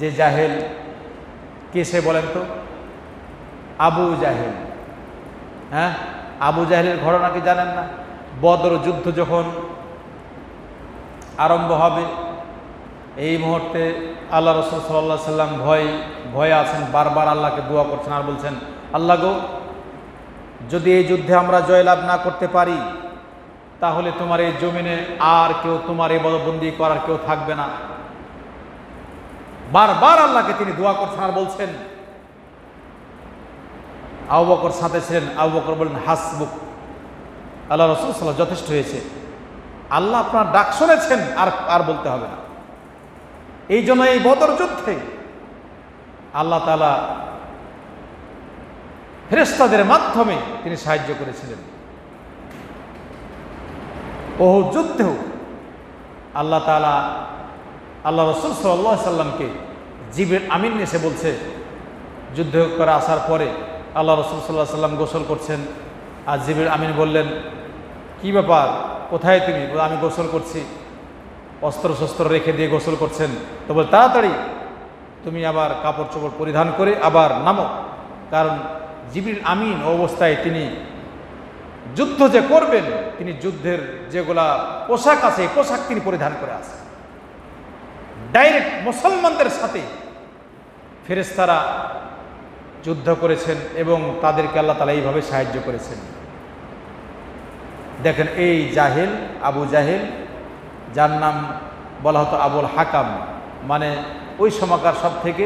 যে জাহেল কে সে বলেন তো? আবু জাহেল। হ্যাঁ, আবু জাহেলের ঘটনা কি জানেন না? বদর যুদ্ধ যখন আরম্ভ হবে, এই মুহূর্তে আল্লাহ রাসূল সাল্লাল্লাহু আলাইহি সাল্লাম ভয়ে আছেন, বারবার আল্লাহকে দোয়া করছেন আর বলছেন, আল্লাহ গো, যদি এই যুদ্ধে আমরা জয়লাভ না করতে পারি তাহলে তোমার এই জমিনে আর কেউ তোমার ইবাদতবন্দি করার কেউ থাকবে না। বারবার আল্লাহকে তিনি দোয়া করছেন আর বলছেন। আবু বকর সাথে ছিলেন, আবু বকর বললেন, হাসবুক, আল্লাহ রাসূল সাল্লাল্লাহু আলাইহি ওয়াসাল্লাম, যথেষ্ট হয়েছে, আল্লাহ আপনার ডাক শুনেছেন, আর বলতে হবে না। এই জন্য এই বদর যুদ্ধে আল্লাহ তাআলা ফেরেশতাদের মাধ্যমে তিনি সাহায্য করেছিলেন। উহুদ যুদ্ধেও আল্লাহ তাআলা আল্লাহ রাসূল সাল্লাল্লাহু আলাইহি সাল্লামকে জিবরিল আমিন এসে বলছে, যুদ্ধ করে আসার পরে আল্লাহ রাসূল সাল্লাল্লাহু আলাইহি সাল্লাম গোসল করছেন, আর জিবরিল আমিন বললেন, কি ব্যাপার, কোথায় তুমি? আমি গোসল করছি। অস্ত্র শস্ত্র রেখে দিয়ে গোসল করছেন। তো বল, তাড়াতাড়ি তুমি আবার কাপড় চোপড় পরিধান করে আবার নামো, কারণ জিবরিল আমিন অবস্থায় তিনি যুদ্ধ যে করবেন, তিনি যুদ্ধের যেগুলা পোশাক আছে পোশাক তিনি পরিধান করে আসেন। ডাইরেক্ট মুসলমানদের সাথে ফেরেশতারা যুদ্ধ করেছেন এবং তাদেরকে আল্লাহ তাআলা এইভাবে সাহায্য করেছেন। দেখেন, এই জাহেল আবু জাহেল, যার নাম বলা হতো আবুল হাকাম, মানে ওই সময়কার সব থেকে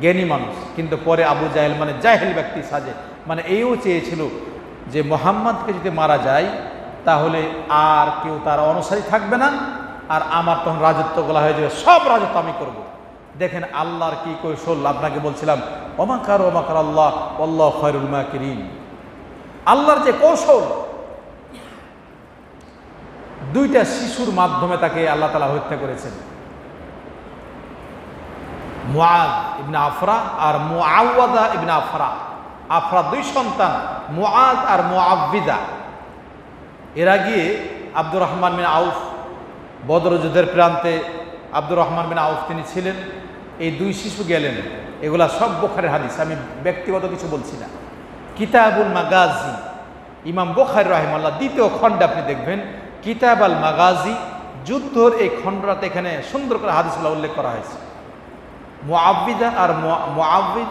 জ্ঞানী মানুষ, কিন্তু পরে আবু জাহেল মানে জাহেল ব্যক্তি সাজে, মানে এইও চেয়েছিল যে মুহাম্মদকে যদি মারা যায় তাহলে আর কেউ তার অনুসারী থাকবে না, আর আমার তখন রাজত্ব বলা হয়ে যাবে, সব রাজত্ব আমি করব। দেখেন আল্লাহর কি কৌশল, আপনাকে বলছিলাম, ওমাকার আল্লাহ আল্লাহু খায়রুল মাকিরিন। আল্লাহর যে কৌশল, দুইটা শিশুর মাধ্যমে তাকে আল্লাহ তাআলা হত্যা করেছেন। মুআদ ইবনে আফরা আর মুআওয়াদা ইবনে আফরা, আফরা দুই সন্তান, মুআদ আর মুআব্বিদা। এরা গিয়ে আব্দুর রহমান বিন আউফ, বদর যুদ্ধের প্রান্তে আব্দুর রহমান বিন আউফ তিনি ছিলেন। এই দুই শিশু গেলেন, এগুলা সব বুখারীর হাদিস, আমি ব্যক্তিগত কিছু বলছি না। কিতাবুল মাগাজি, ইমাম বুখারী রাহিমাহুল্লাহ দ্বিতীয় খণ্ডে আপনি দেখবেন কিতাব আল মাগাজি, যুদ্ধর এই খণ্ডটাতে এখানে সুন্দর করে হাদিসগুলো উল্লেখ করা হয়েছে। মুআব্বিদা আর মুআব্বিদ,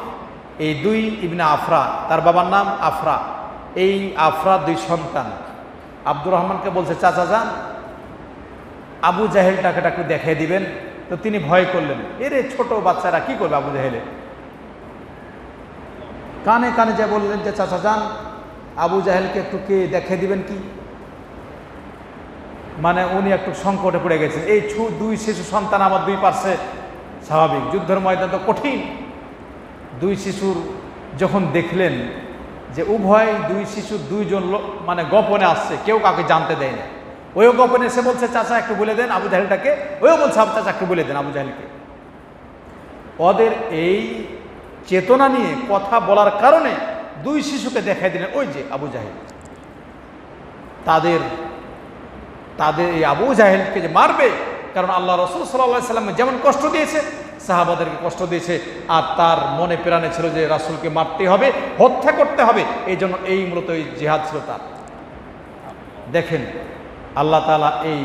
এই দুই ইবনে আফরা, তার বাবার নাম আফরা, এই আফরা দুই সন্তান আব্দুর রহমানকে বলছে, চাচা যান আবু জাহেলটাকে একটু দেখিয়ে দিবেন। তো তিনি ভয় করলেন, এরে ছোট বাচ্চারা কি করবে আবু জাহেলে। কানে কানে যা বললেন যে চাচা যান আবু জাহেলকে একটু কে দেখিয়ে দিবেন কি, মানে উনি একটু সংকটে পড়ে গেছেন। এই দুই শিশু সন্তান আমার দুই পার্শ্বে, স্বাভাবিক যুদ্ধের ময়দান তো কঠিন। দুই শিশুর যখন দেখলেন যে উভয় দুই শিশু দুইজন মানে গোপনে আসছে, কেউ কাউকে জানতে দেয় না, ওইও গোপনে এসে বলছে চাচা একটু বলে দেন আবু জাহেলটাকে, ওইও বলছে চাচা একটু বলে দেন আবু জাহেলকে। ওদের এই চেতনা নিয়ে কথা বলার কারণে দুই শিশুকে দেখাই দিলেন ওই যে আবু জাহেল। তাদের এই আবু জাহেলকে যে মারবে, কারণ আল্লাহ রাসূল সাল্লাল্লাহু আলাইহি ওয়াসাল্লাম যেমন কষ্ট দিয়েছে, সাহাবাদেরকে কষ্ট দিয়েছে, আর তার মনে প্রাণে ছিল যে রাসূলকে মারতে হবে, হত্যা করতে হবে, এই জন্য এই মূলত এই জিহাদ ছিল তার। দেখেন আল্লাহ তাআলা এই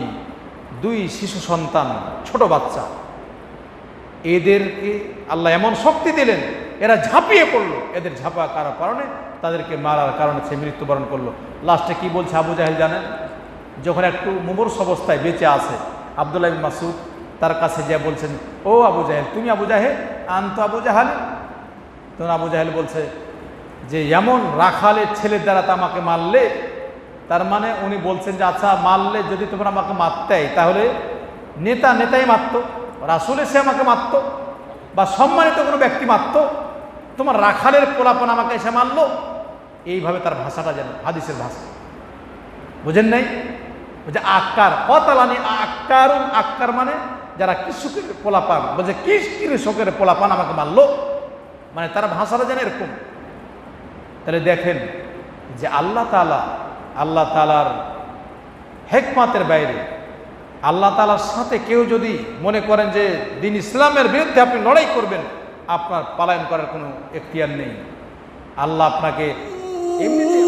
দুই শিশু সন্তান, ছোট বাচ্চা, এদেরকে আল্লাহ এমন শক্তি দিলেন, এরা ঝাঁপিয়ে পড়লো, এদের ঝাঁপা করার কারণে তাদেরকে মারার কারণে সে মৃত্যুবরণ করলো। লাস্টে কি বলছে আবু জাহেল জানেন? যখন একটু মুমূর্ষ অবস্থায় বেঁচে আছে, আব্দুল্লাহ ইবনে মাসউদ তার কাছে যা বলছেন, ও আবু জাহেল, তুমি আবু জাহেল, আনতো আবু জাহেল। তখন আবু জাহেল বলছে যে এমন রাখালের ছেলের দ্বারা তো আমাকে মারলে, তার মানে উনি বলছেন যে আচ্ছা মারলে যদি তোমরা আমাকে মারতেই, তাহলে নেতাই মারতো, রাসূল এসে আমাকে মারতো, বা সম্মানিত কোনো ব্যক্তি মারতো, তোমার রাখালের পোলাপন আমাকে এসে মারলো। এইভাবে তার ভাষাটা যেন হাদিসের ভাষা, বুঝেন নাই? যে আক্কার কতালানি আক্কারুন, আক্কার মানে যারা কৃষকের পোলাপান, বলছে কৃষকের পোলাপান আমাকে মারলো, মানে তার ভাষাটা যেন এরকম। তাহলে দেখেন যে আল্লাহ তাআলার হেকমতের বাইরে আল্লাহ তাআলার সাথে কেউ যদি মনে করেন যে দিন ইসলামের বিরুদ্ধে আপনি লড়াই করবেন, আপনার পলায়ন করার কোনো এখতিয়ার নেই। আল্লাহ আপনাকে এমনিতে